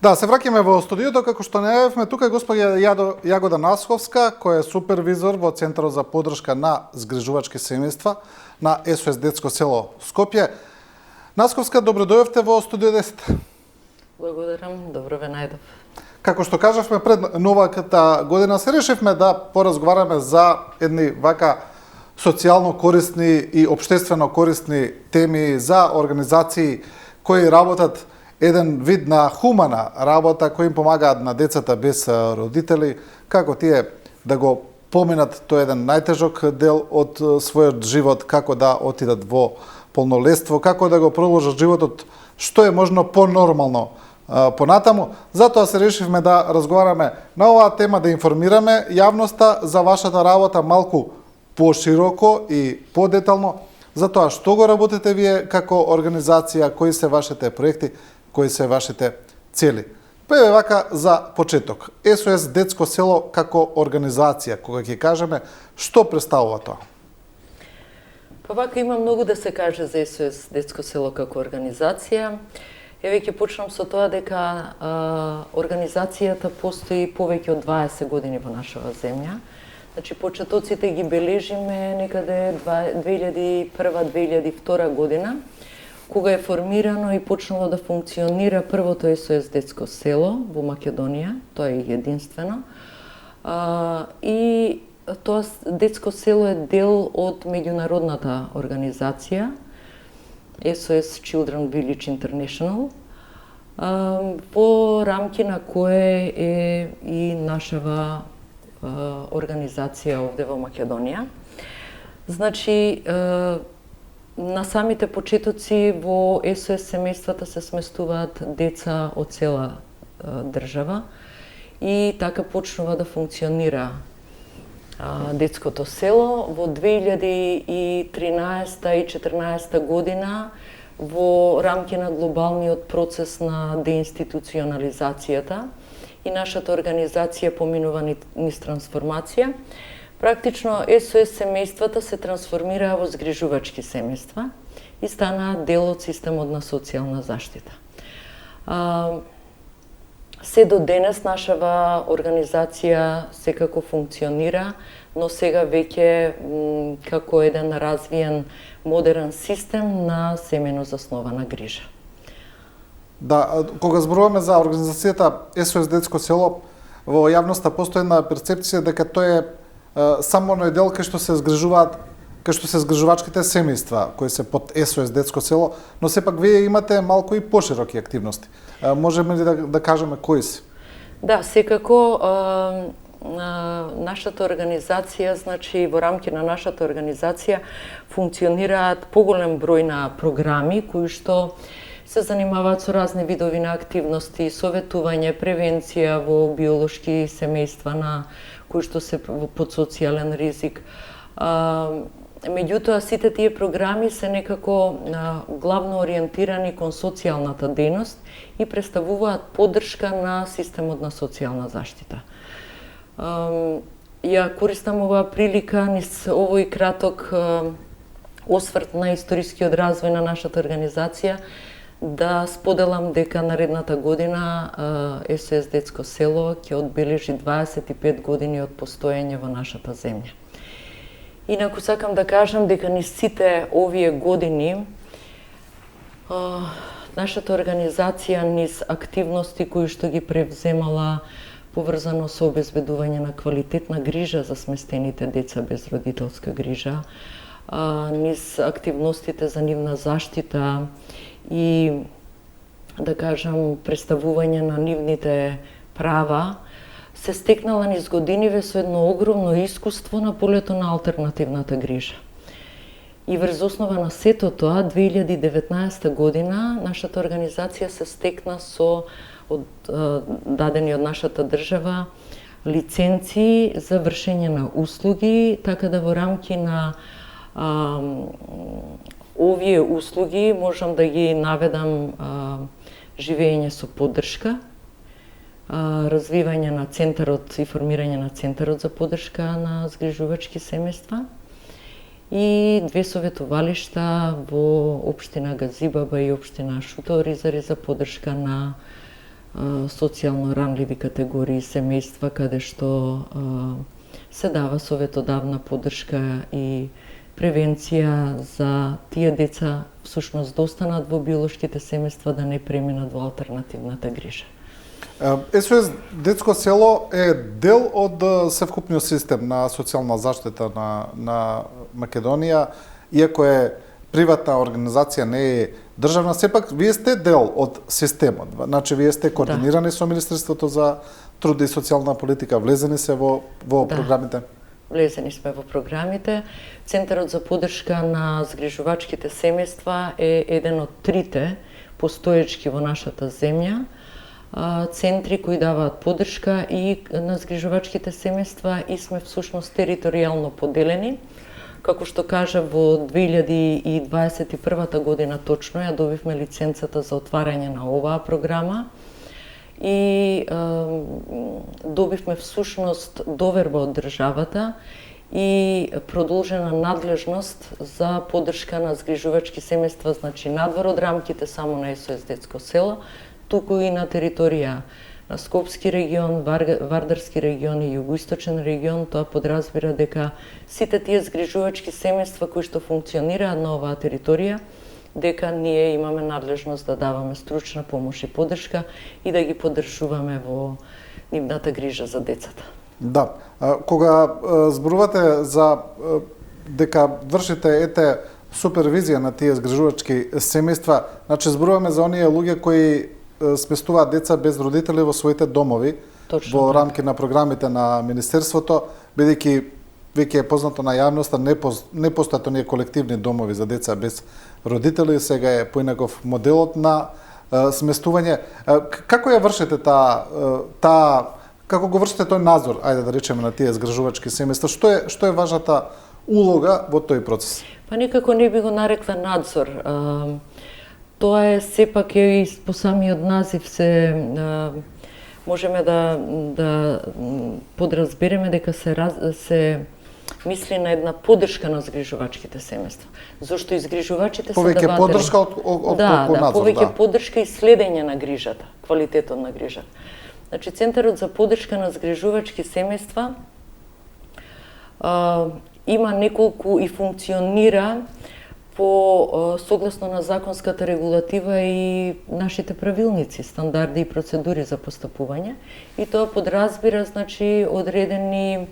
Да, се враќаме во студиото, како што најавивме, тука е господја Јагода Насковска, која е супервизор во Центарот за поддршка на згрижувачки семејства на СОС Детско село Скопје. Насковска, добро дојдовте во студио 10. Благодарам, добро ве најдов. Како што кажавме пред новата година, се решивме да поразговараме за едни вака социјално корисни и општествено корисни теми за организации кои работат еден вид на хумана работа, кои им помагаат на децата без родители, како тие да го поминат тој еден најтежок дел од својот живот, како да отидат во полнолетство, како да го продолжат животот што е можно понормално понатаму. Затоа се решивме да разговараме на оваа тема, да информираме јавноста за вашата работа малку пошироко и подетално, за тоа што го работите вие како организација, кои се вашите проекти, кои се вашите цели. Па вака за почеток. СОС Детско село како организација, кога ќе кажеме, што представува тоа? Па вака има многу да се каже за СОС Детско село како организација. Еве ќе почнам со тоа дека организацијата постои повеќе од 20 години во нашава земја. Значи, почетоците ги бележиме некаде 2001-2002 година, кога е формирано и почнало да функционира првото СОС Детско село во Македонија, тоа е единствено. И тоа детско село е дел од меѓународната организација SOS Children Village International, во рамки на кое е и нашава организација овде во Македонија. Значи, на самите почетоци во СОС семејствата се сместуваат деца од цела држава и така почнува да функционира детското село. Во 2013 и 2014 година во рамки на глобалниот процес на деинституционализацијата и нашата организација поминува низ трансформација. Практично СОС семејствата се трансформираа во згрижувачки семејства и станаа дел од системот на социјална заштита. Се до денес нашава организација секако функционира, но сега веќе како еден развиен модерен систем на семејно заснована грижа. Да, кога зборуваме за организацијата СОС Детско село, во јавноста постои една перцепција дека тој е само оној дел кај што се згрижуваат, кај што се згрижувачките семејства кои се под СОС Детско село, но сепак вие имате малку и пошироки активности. Можеме ли да кажеме кои се? Да, секако нашата организација, значи во рамки на нашата организација функционираат поголем број на програми кои што се занимаваат со разни видови на активности, советување, превенција во биолошки семејства на кои што се под социјален ризик. Меѓутоа, сите тие програми се некако главно ориентирани кон социјалната дејност и представуваат поддршка на системот на социјална заштита. Ја користам оваа прилика низ овој краток осврт на историскиот развој на нашата организација да споделам дека наредната година СОС Детско село ќе одбележи 25 години од постоење во нашата земја. Инаку сакам да кажам дека низ сите овие години нашата организација низ активности кои што ги превземала поврзано со обезбедување на квалитетна грижа за сместените деца без родителска грижа, низ активностите за нивна заштита и, да кажам, представување на нивните права, се стекнала низ годиниве со едно огромно искуство на полето на алтернативната грижа. И врз основа на сето тоа, 2019 година, нашата организација се стекна со дадени од нашата држава лиценци за вршење на услуги, така да во рамки на овие услуги можам да ги наведам живење со поддршка, развивање на центарот и формирање на центарот за поддршка на згрижувачки семејства и 2 советувалишта во општина Газибаба и општина Шута Оризари за поддршка на социјално ранливи категории семејства, каде што се дава советодавна поддршка и превенција за тие деца всушност да останат во биолошките семејства, да не преминат во алтернативната грижа. СОС детско село е дел од севкупниот систем на социјална заштита на Македонија, иако е приватна организација, не е државна, сепак вие сте дел од системот. Значи вие сте координирани со Министерството за труд и социјална политика, влезени се во програмите? Влезени сме во програмите. Центарот за поддршка на згрижувачките семејства е еден од трите постоечки во нашата земја центри кои даваат поддршка и на згрижувачките семејства и сме всушност територијално поделени. Како што кажа, во 2021 година точно ја добивме лиценцата за отварање на оваа програма и добивме всушност доверба од државата и продолжена надлежност за поддршка на згрижувачки семејства, значи надвор од рамките само на СОС детско село, туку и на територија на Скопски регион, Вардарски регион и Југоисточен регион. Тоа подразбира дека сите тие згрижувачки семејства кои што функционираат на оваа територија, дека ние имаме надлежност да даваме стручна помош и поддршка и да ги поддржуваме во нивната грижа за децата. Да, кога зборувате за дека вршите супервизија на тие згрижувачки семејства, значи зборуваме за оние луѓе кои сместуваат деца без родители во своите домови. Точно, во рамки на програмите на Министерството, бидејќи веќе е познато на јавноста, не постојат оние колективни домови за деца без родители, сега е поинаков моделот на сместување. Како ја вршите како го вршите тој надзор, ајде да речеме, на тие згрижувачки семејства? Што е важната улога во тој процес? Па никако не би го нарекла надзор. Тоа е сепак и по самиот назив се можеме да подразбереме дека се мисли на една поддршка на згрижувачките семејства. Зошто и згрижувачите се повеќе поддршка од колку надзор, повеќе поддршка и следење на грижата, квалитетот на грижата. Значи Центарот за поддршка на згрижувачки семејства има неколку и функционира по согласно на законската регулатива и нашите правилници, стандарди и процедури за постапување, и тоа подразбира значи одредени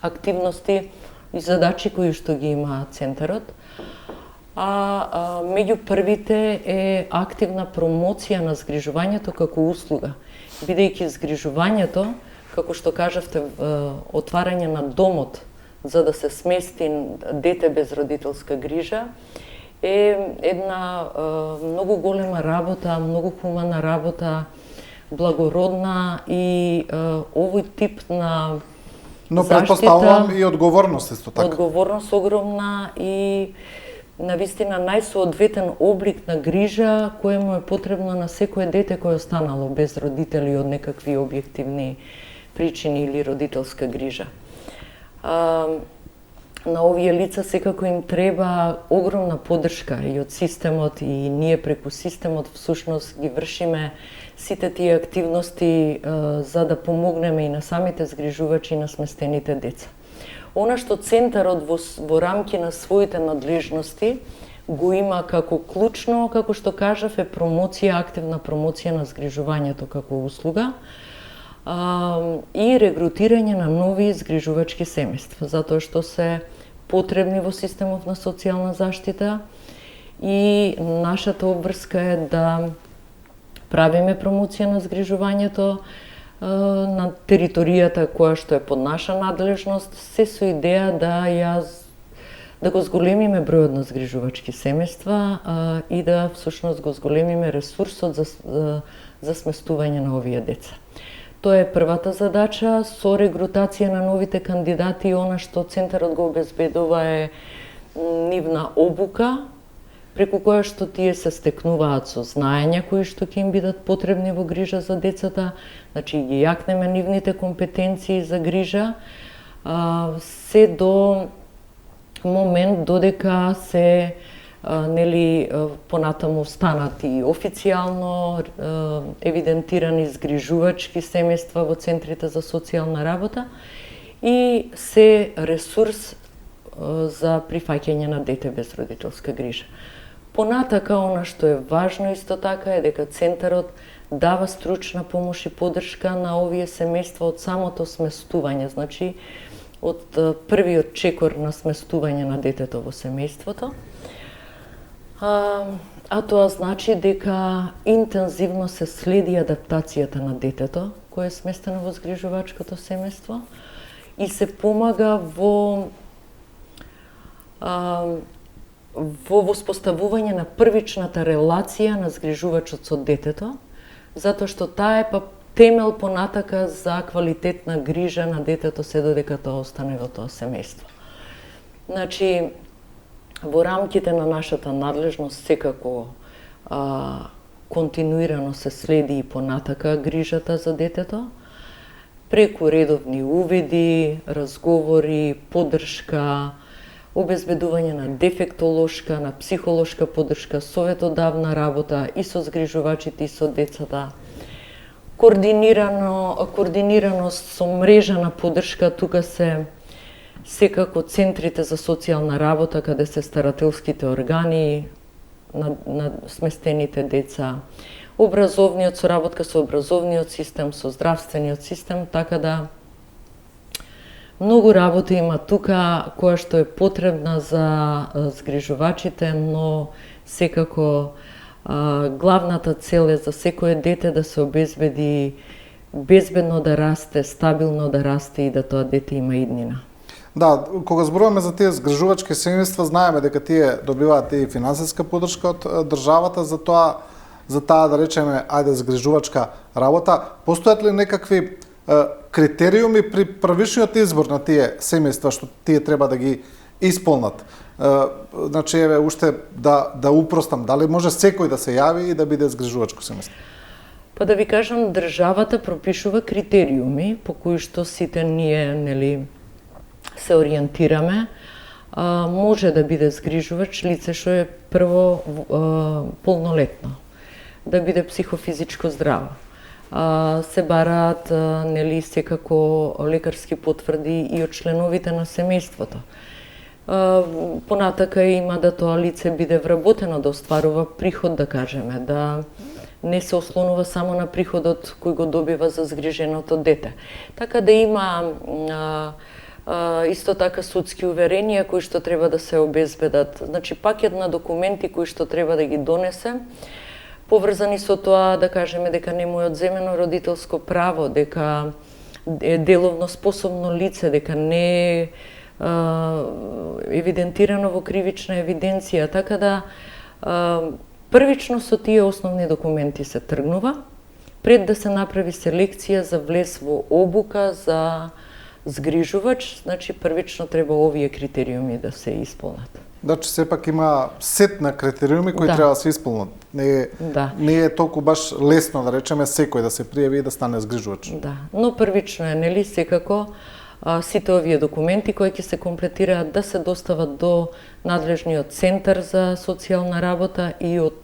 активности и задачи кои што ги има центарот. Меѓу првите е активна промоција на згрижувањето како услуга, бидејќи згрижувањето, како што кажавте, отварање на домот за да се смести дете без родителска грижа, е една многу голема работа, многу хумана работа, благородна и овој тип на но предпоставувам и одговорност исто така. Одговорност огромна и навистина најсоодветен облик на грижа кој му е потребно на секое дете кое останало без родители од некакви објективни причини или родителска грижа. На овие лица секако им треба огромна поддршка и од системот, и ние преку системот всушност ги вршиме сите тие активности за да помогнеме и на самите згрижувачи и на сместените деца. Она што центарот во рамки на своите надлежности го има како клучно, како што кажав, е промоција, активна промоција на згрижувањето како услуга и регрутирање на нови згрижувачки семејства, затоа што се потребни во системот на социјална заштита и нашата обврска е да правиме промоција на згрижувањето на територијата која што е под наша надлежност, се со идеја да го зголемиме бројот на згрижувачки семејства и да всушност го зголемиме ресурсот за сместување на овие деца. Тоа е првата задача. Со регрутација на новите кандидати, она што центарот го обезбедува е нивна обука, преку која што тие се стекнуваат со знаења кои што ќе им бидат потребни во грижа за децата, значи ги јакнеме нивните компетенции за грижа, се до момент додека се нели понатаму станат и официјално евидентирани згрижувачки семејства во центрите за социјална работа и се ресурс за прифаќање на дете без родителска грижа. Понатака, она што е важно исто така е дека центарот дава стручна помош и поддршка на овие семејства од самото сместување, значи од првиот чекор на сместување на детето во семејството. А тоа значи дека интензивно се следи адаптацијата на детето кое е сместено во згрижувачкото семејство и се помага во воспоставување на првичната релација на згрижувачот со детето, затоа што таа е темел понатака за квалитетна грижа на детето се додека тоа остане во тоа семејство. Значи, во рамките на нашата надлежност секако континуирано се следи и понатака грижата за детето, преку редовни увиди, разговори, поддршка, обезбедување на дефектолошка, на психолошка поддршка, советодавна работа и со згрижувачите и со децата, координираност со мрежа на поддршка, тука се секако центрите за социјална работа, каде се старателските органи на сместените деца, образовниот соработка со образовниот систем, со здравствениот систем, така да многу работа има тука која што е потребна за згрижувачите, но секако главната цел е за секое дете да се обезбеди безбедно да расте, стабилно да расте и да тоа дете има иднина. Да, кога зборуваме за тие згрижувачки семејства, знаеме дека тие добиваат и финансиска поддршка од државата за таа да речеме ајде згрижувачка работа. Постојат ли некакви критериуми при првичниот избор на тие семејства што тие треба да ги исполнат? Значи, еве, уште да упростам, дали може секој да се јави и да биде згрижувачко семејство? Па да ви кажам, државата пропишува критериуми по кои што сите ние, нели, се ориентираме. Може да биде згрижувач лице што е прво полнолетно, да биде психофизичко здраво. Се бараат, нели, секако лекарски потврди и од членовите на семејството. Понатака има да тоа лице биде вработено, да остварува приход, да кажеме, да не се ослонува само на приходот кој го добива за згриженото дете. Така да има исто така судски уверенија кои што треба да се обезбедат. Значи, пакет на документи кои што треба да ги донесе, поврзани со тоа, да кажеме, дека не му е одземено родителско право, дека е деловно способно лице, дека не е евидентирано во кривична евиденција, така да првично со тие основни документи се тргнува, пред да се направи селекција за влез во обука за згрижувач, значи првично треба овие критериуми да се исполнат. Значи сепак има сет на критериуми кои треба да се исполнат. Не е толку баш лесно да речеме секој да се пријави и да стане згрижувач. Да, но првично е, нели, секако сите овие документи кои ќе се комплетираат да се достават до надлежниот центар за социјална работа и од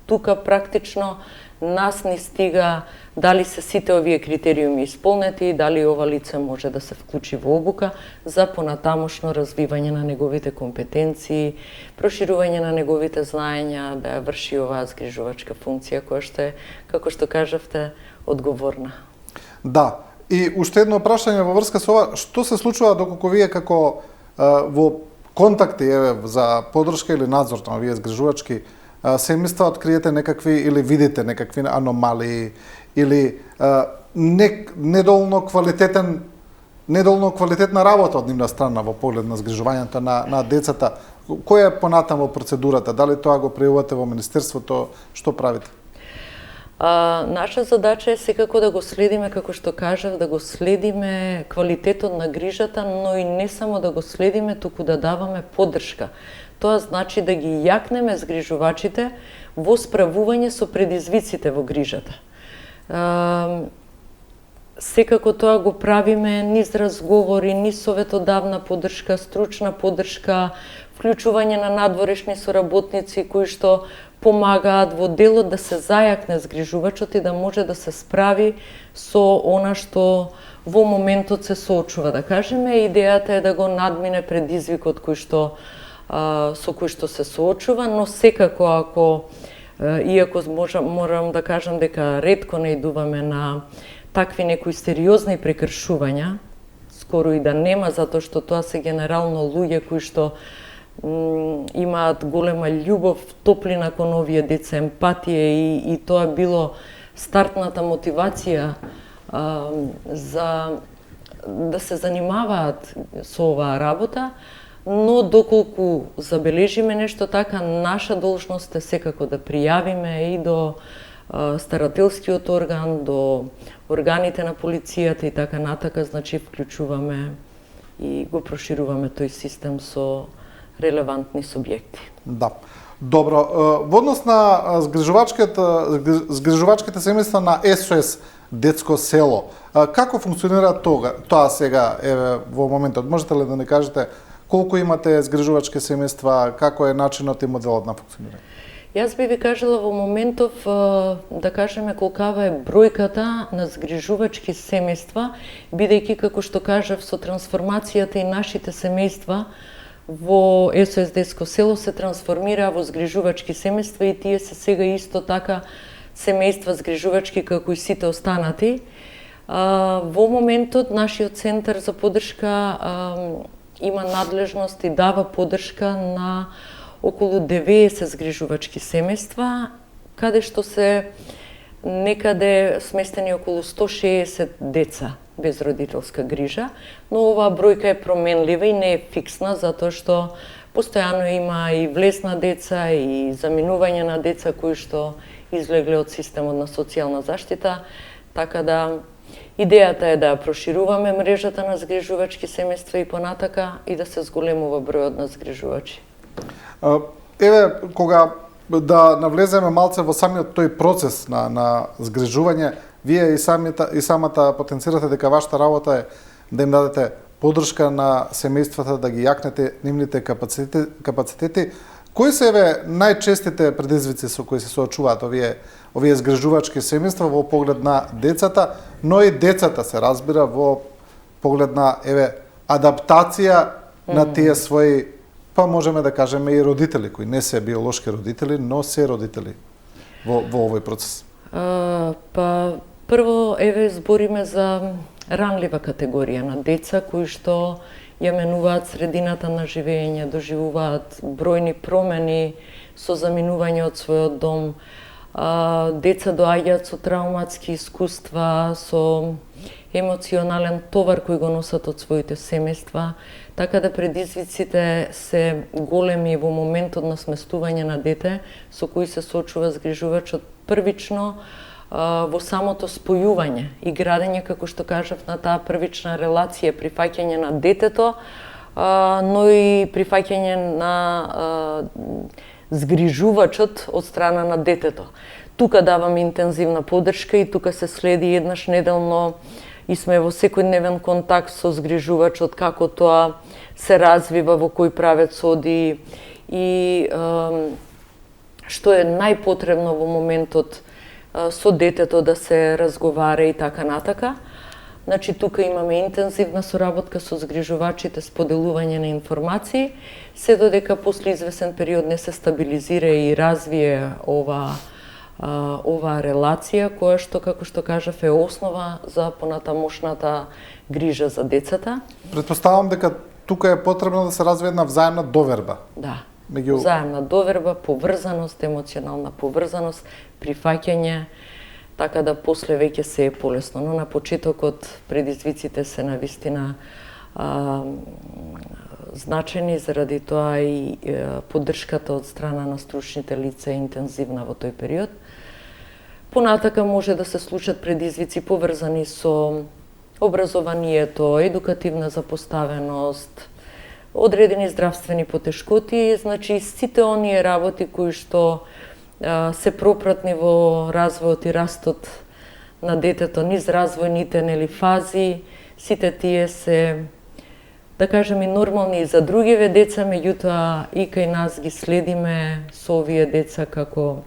тука практично нас ни стига дали се сите овие критериуми исполнети, дали ова лице може да се вклучи во обука за понатамошно развивање на неговите компетенции, проширување на неговите знаења, да ја врши оваа згрижувачка функција која што е, како што кажавте, одговорна. Да, и уште едно прашање во врска со ова, што се случува доколку вие како во контакти за поддршка или надзор на овие згрижувачки семејства откриете некакви или видите некакви аномалии или недолно квалитетна работа од нивна страна во поглед на згрижувањето на децата. Која е понатаму процедурата? Дали тоа го пријавувате во министерството? Што правите? Наша задача е секако да го следиме, како што кажав, да го следиме квалитетот на грижата, но и не само да го следиме, туку да даваме поддршка. Тоа значи да ги јакнеме згрижувачите во справување со предизвиците во грижата. Секако тоа го правиме низ разговори, низ советодавна поддршка, стручна поддршка, вклучување на надворешни соработници кои што помагаат во делот да се зајакне згрижувачот и да може да се справи со она што во моментот се соочува, да кажеме. Идејата е да го надмине предизвикот со кој што се соочува, но секако иако морам да кажам дека ретко наидуваме на такви некои сериозни прекршувања, скоро и да нема, затоа што тоа се генерално луѓе кои што имаат голема љубов, топлина кон овие деца, емпатија и тоа било стартната мотивација за да се занимаваат со оваа работа, но доколку забележиме нешто така, наша должност е секако да пријавиме и до старателскиот орган, до органите на полицијата и така натака, значи вклучуваме и го прошируваме тој систем со релевантни субјекти. Да. Добро, во однос на згрижувачките семејства на СОС Детско село, како функционира тоа сега во моментот? Можете ли да не кажете колку имате згрижувачки семејства, како е начинот и моделот на функционирање? Јас би ви кажала во моментов, да кажеме колкава е бројката на згрижувачки семејства, бидејќи, како што кажав, со трансформацијата и нашите семејства во СОС Детско село се трансформира во згрижувачки семејства и тие се сега исто така семејства згрижувачки како и сите останати. Во моментот нашиот центар за поддршка има надлежност и дава поддршка на околу 90 згрижувачки семејства, каде што се некаде сместени околу 160 деца без родителска грижа, но оваа бројка е променлива и не е фиксна, затоа што постојано има и влез на деца и заминување на деца кои што излегле од системот на социјална заштита, така да идејата е да прошируваме мрежата на згрижувачки семејства и понатака и да се зголемува бројот на згрижувачи. Еве, кога да навлеземе малце во самиот тој процес на згрижување, вие и самата потенцирате дека вашата работа е да им дадете поддршка на семејствата, да ги јакнете нивните капацитети. Кои се најчестите предизвици со кои се соочуваат овие згрижувачки семејства во поглед на децата, но и децата се разбира во поглед на адаптација на тие своји, па можеме да кажеме и родители кои не се биолошки родители, но се родители во овој процес? Па прво збориме за ранлива категорија на деца кои што ја менуваат средината на живење, доживуваат бројни промени со заминување од својот дом. Деца доаѓаат со трауматски искуства, со емоционален товар кој го носат од своите семејства, така да предизвиците се големи во моментот на сместување на дете со кои се соочува згрижувачот првично во самото спојување и градење, како што кажав, на таа првична релација, прифаќање на детето, но и прифаќање на згрижувачот од страна на детето. Тука даваме интензивна поддршка и тука се следи еднаш неделно и сме во секојдневен контакт со згрижувачот, како тоа се развива, во кој правец оди и што е најпотребно во моментот со детето да се разговара и така натака. Значи, тука имаме интензивна соработка со згрижувачите, споделување на информации, се додека после извесен период не се стабилизира и развие оваа релација, која што, како што кажав, е основа за понатамошната грижа за децата. Претпоставам дека тука е потребно да се развие една взаемна доверба. Да. Взаемна доверба, поврзаност, емоционална поврзаност, прифаќање, така да после веќе се е полесно. Но на почетокот предизвиците се навистина значени, заради тоа и поддршката од страна на стручните лица е интензивна во тој период. Понатака може да се случат предизвици поврзани со образованието, едукативна запоставеност, одредени здравствени потешкоти, значи сите оние работи кои што се пропратни во развојот и растот на детето, низ развојните фази, сите тие се да кажем, и нормални и за другиве деца, меѓутоа и кај нас ги следиме со овие деца како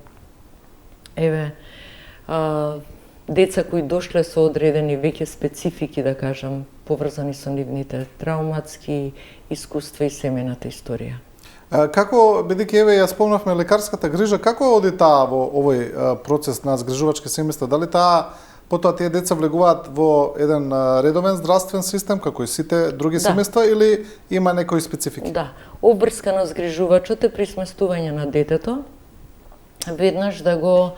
деца кои дошле со одредени веќе специфики, да кажам, поврзани со нивните трауматски искуства и семејната историја. Како, бидејќи ја спомнавме лекарската грижа, како оди таа во овој процес на згрижувачки семејства? Дали потоа тие деца влегуваат во еден редовен здравствен систем, како и сите други семејства, или има некои специфики? Да, обврскано згрижувачот е при сместување на детето, веднаш да го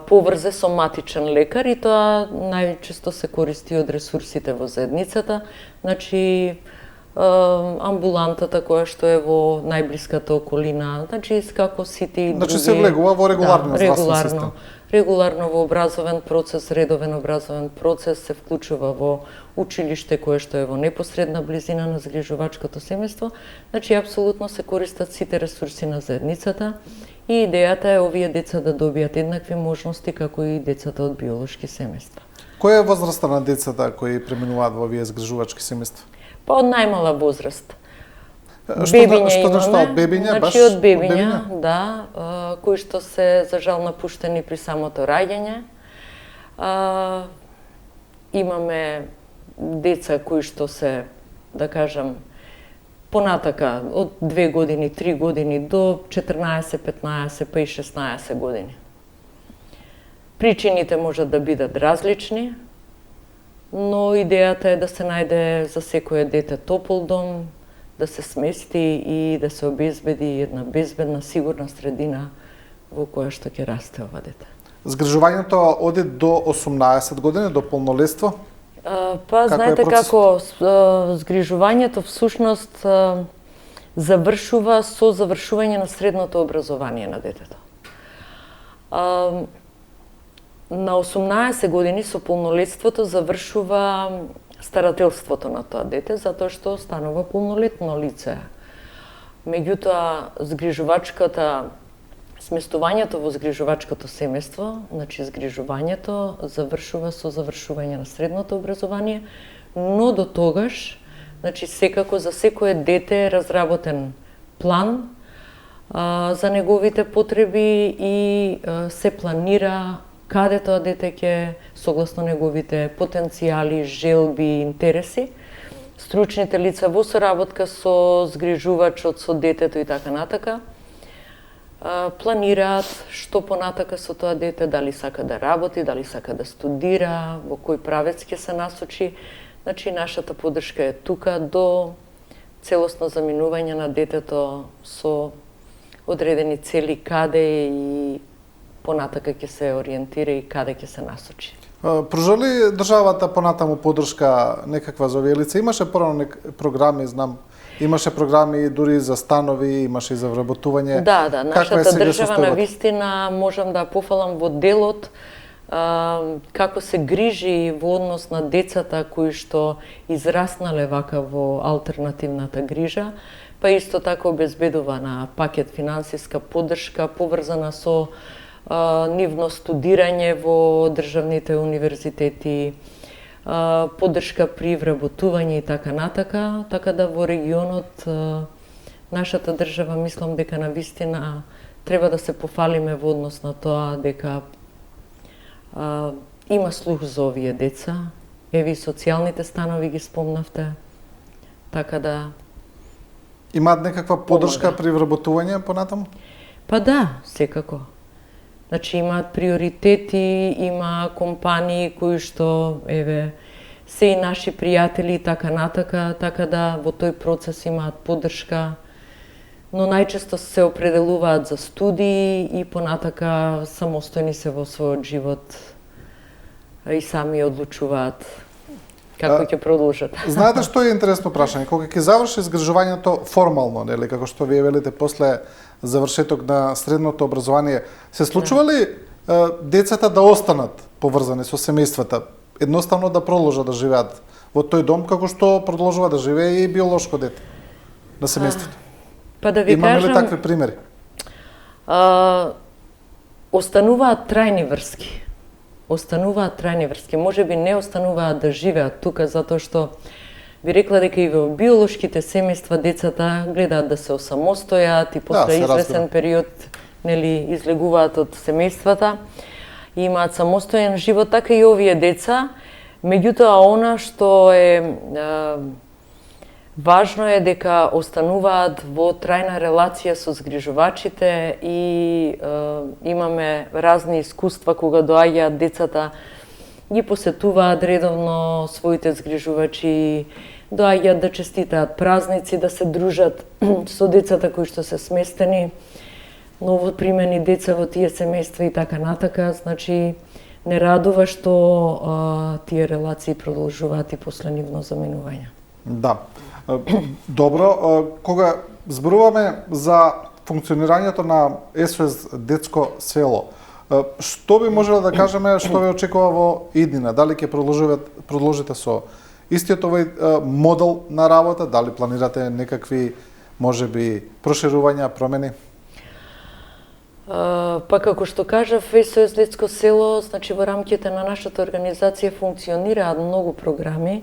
поврзе со матичен лекар, и тоа најчесто се користи од ресурсите во заедницата, значи амбулантата која што е во најблиската околина, значи како сите и други. Значи се влегува во регуларно здравствен систем. Регуларно во образовен процес, редовен образовен процес, се вклучува во училиште кое што е во непосредна близина на згрижувачкото семејство. Значи апсолутно се користат сите ресурси на заедницата и идејата е овие деца да добијат еднакви можности како и децата од биолошки семејства. Која е возраста на децата кои преминуваат во овие згрижувачки семејства? Па од најмала возраст. Бебиња имаме, од бебиња, значи од бебиња, да, кои што се за жал напуштени при самото раѓање. Имаме деца кои што се, да кажам, понатака од 2 години, 3 години до 14, 15, па и 16 години. Причините можат да бидат различни, но идејата е да се најде за секое дете топол дом, да се смести и да се обезбеди една безбедна, сигурна средина во која што ќе расте ова дете. Згрижувањето оди до 18 години, до полнолетство? Па, знаете како, згрижувањето всушност завршува со завршување на средното образование на детето. На 18 години со полнолетството завршува старателството на тоа дете, затоа што станува полнолетно лице. Меѓутоа, сместувањето во згрижувачкото семејство, значи згрижувањето завршува со завршување на средното образование, но до тогаш, значи секако за секое дете е разработен план за неговите потреби и се планира каде тоа дете ќе, согласно неговите потенцијали, желби, интереси, стручните лица во соработка со згрижувачот, со детето и така натака, планираат што понатака со тоа дете, дали сака да работи, дали сака да студира, во кој правец ќе се насочи. Значи, нашата поддршка е тука до целосно заминување на детето со одредени цели каде и понатака ќе се ориентира и каде ќе се насочи. Пружа ли државата понатаму поддршка некаква за овие лица? Имаше порано програми, знам, имаше програми дури за станови, имаше и за вработување. Да, нашата држава на вистина можам да пофалам во делот како се грижи во однос на децата кои што израснале вака во алтернативната грижа, па исто така обезбедува на пакет финансиска поддршка поврзана со нивно студирање во државните универзитети, поддршка при вработување и така натака, така да во регионот нашата држава мислам дека на вистина треба да се пофалиме во однос на тоа дека има слух за овие деца. Еви социјалните станови ги спомнавте, така да имаат некаква поддршка при вработување понатаму? Па да, секако. Значи имаат приоритети, има компании кои што се и наши пријатели и така натака, така да во тој процес имаат поддршка, но најчесто се определуваат за студии и понатака самостојни се во својот живот и сами одлучуваат како ќе продолжат. Знаете што е интересно прашање? Кога ќе заврши згрижувањето формално, нели, како што вие велите после завршеток на средното образование, се случува ли децата да останат поврзани со семејствата, едноставно да продолжат да живеат во тој дом како што продолжува да живее и биолошко дете на семејството? Па да ви имаме кажам, ли такви примери? Остануваат трајни врски. Може би не остануваат да живеат тука затоа што би рекла дека и во биолошките семејства децата гледаат да се осамостојат и после известен период излегуваат од семејствата и имаат самостоен живот, така и овие деца. Меѓутоа, она што е важно е дека остануваат во трајна релација со згрижувачите и имаме разни искуства кога доаѓаат децата, ги посетуваат редовно своите згрижувачи, доаѓаат да честитаат празници, да се дружат со децата кои што се сместени, новопримени деца во тие семејства и така натака. Значи, не радува што тие релации продолжуваат и после нивно заминување. Да. Добро, кога зборуваме за функционирањето на СОС детско село, што би можело да кажеме, што ве очекува во иднина? Дали ќе продолжите со истиот овој модел на работа, дали планирате некакви, можеби, проширувања, промени? Па како што кажав, СОС детско село, значи во рамките на нашата организација функционираат многу програми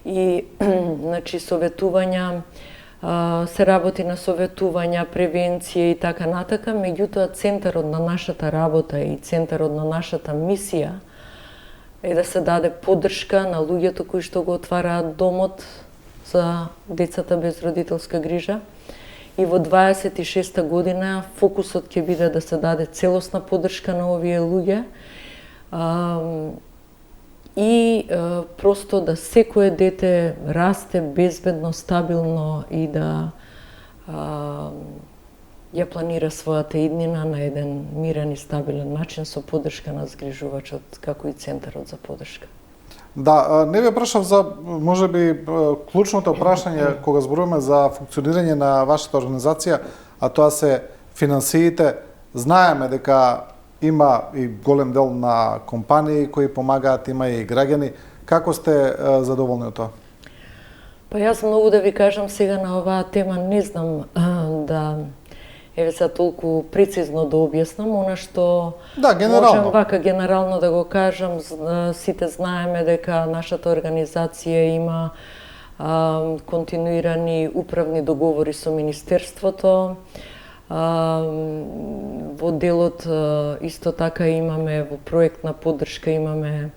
и значи советувања, се работи на советувања, превенција и така натака, меѓутоа центарот на нашата работа и центарот на нашата мисија е да се даде поддршка на луѓето кои што го отвараат домот за децата без родителска грижа. И во 26-та година фокусот ќе биде да се даде целосна поддршка на овие луѓе и просто да секое дете расте безбедно, стабилно и да ја планира својата иднина на еден мирен и стабилен начин со поддршка на згрижувачот, како и центарот за поддршка. Да, не ве прашав за, можеби, клучното прашање кога зборуваме за функционирање на вашата организација, а тоа се финансиите. Знаеме дека има и голем дел на компании кои помагаат, има и граѓани. Како сте задоволни од тоа? Па јас многу да ви кажам сега на оваа тема, не знам да еве се толку прецизно да објаснам, она што можам вака генерално да го кажам. Сите знаеме дека нашата организација има континуирани управни договори со Министерството. Во делот исто така имаме во проектна поддршка, имаме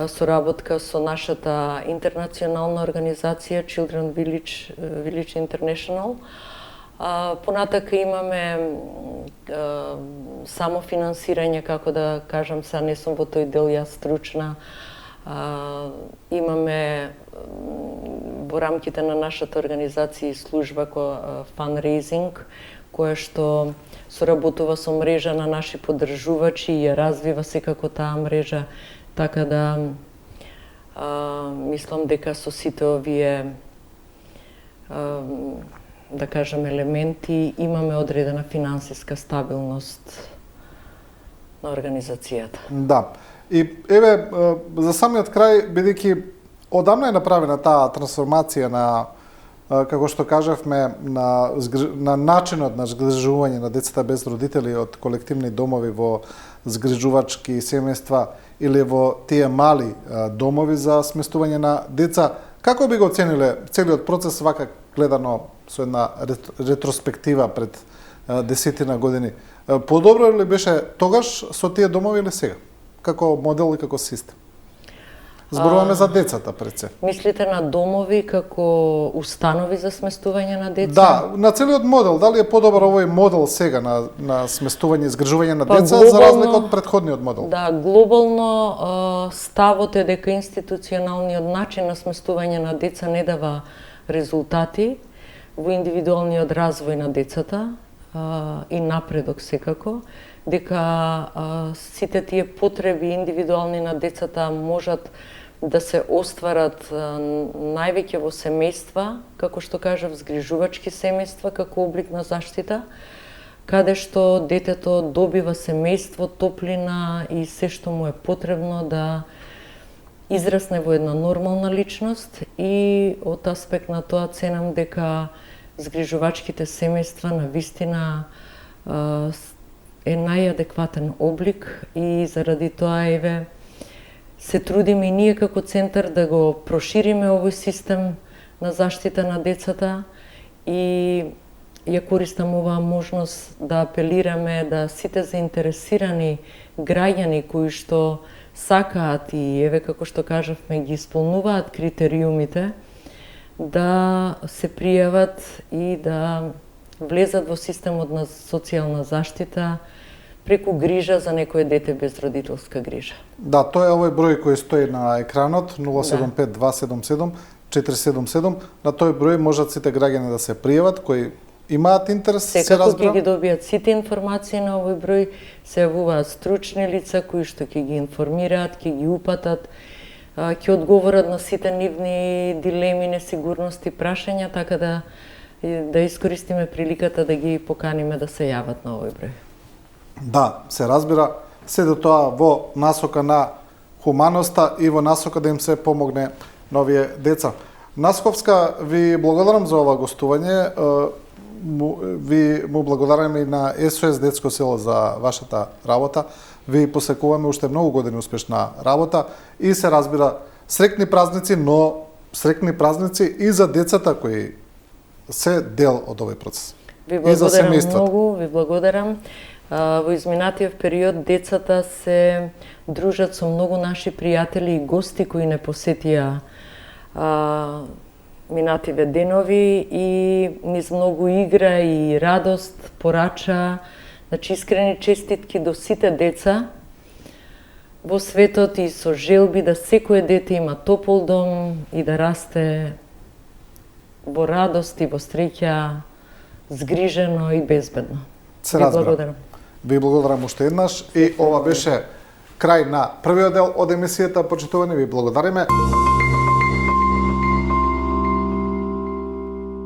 соработка со нашата интернационална организација Children Village International. Понатака имаме само финансирање, како да кажам, сега не сум во тој дел јас стручна. Имаме во рамките на нашата организација и служба fundraising, која што соработува со мрежа на наши поддржувачи и ја развива секако таа мрежа, така да мислам дека со сите овие да кажем елементи имаме одредена финансиска стабилност на организацијата. Да. И еве за самиот крај, бидејќи одамна е направена таа трансформација на, како што кажавме, на начинот на згрижување на децата без родители од колективни домови во згрижувачки семејства или во тие мали домови за сместување на деца, како би го оцениле целиот процес вака гледано со една ретроспектива пред десетина години? Подобро ли беше тогаш со тие домови или сега? Како модел и како систем? Зборуваме за децата пред се. Мислите на домови како установи за сместување на деца? Да, на целиот модел. Дали е подобар овој модел сега на сместување и згрижување на деца за разлика од претходниот модел? Да, глобално ставот е дека институционалниот начин на сместување на деца не дава резултати во индивидуалниот развој на децата и напредок секако, дека сите тие потреби индивидуални на децата можат да се остварат највеќе во семејства, како што кажав, згрижувачки семејства како облик на заштита, каде што детето добива семејство, топлина и се што му е потребно да израсне во една нормална личност. И од аспект на тоа ценам дека згрижувачките семејства навистина е најадекватен облик и заради тоа еве се трудиме и ние како центар да го прошириме овој систем на заштита на децата и ја користам оваа можност да апелираме да сите заинтересирани граѓани кои што сакаат и еве како што кажавме ги исполнуваат критериумите да се пријават и да влезат во системот на социјална заштита преку грижа за некое дете без родителска грижа. Да, тоа е овој број кој стои на екранот 075-277-477. На тој број можат сите граѓани да се пријават кои имаат интерес, се разбира. Секако ќе ги добијат сите информации на овој број, се јавуваат стручни лица кои што ќе ги информираат, ќе ги упатат, ќе одговорат на сите нивни дилеми, несигурности, прашања, така да искористиме приликата да ги поканиме да се јават на овој број. Да, се разбира, седе тоа во насока на хуманоста и во насока да им се помогне на овие деца. Насковска, ви благодарам за ова гостување. Ви му благодараме и на СОС Детско село за вашата работа. Ви посекуваме уште многу години успешна работа и се разбира среќни празници, но среќни празници и за децата кои се дел од овој процес. Ви благодарам многу, ви благодарам. Во изминатиот период децата се дружат со многу наши пријатели и гости кои не посетија минативе денови и низ многу игра и радост порача, значи искрени честитки до сите деца во светот и со желби да секое дете има топол дом и да расте во радост и во среќа, згрижено и безбедно. Се разбира. Ви благодарам уште еднаш и ова беше крај на првиот дел од емисијата. Почитувани, ви благодариме.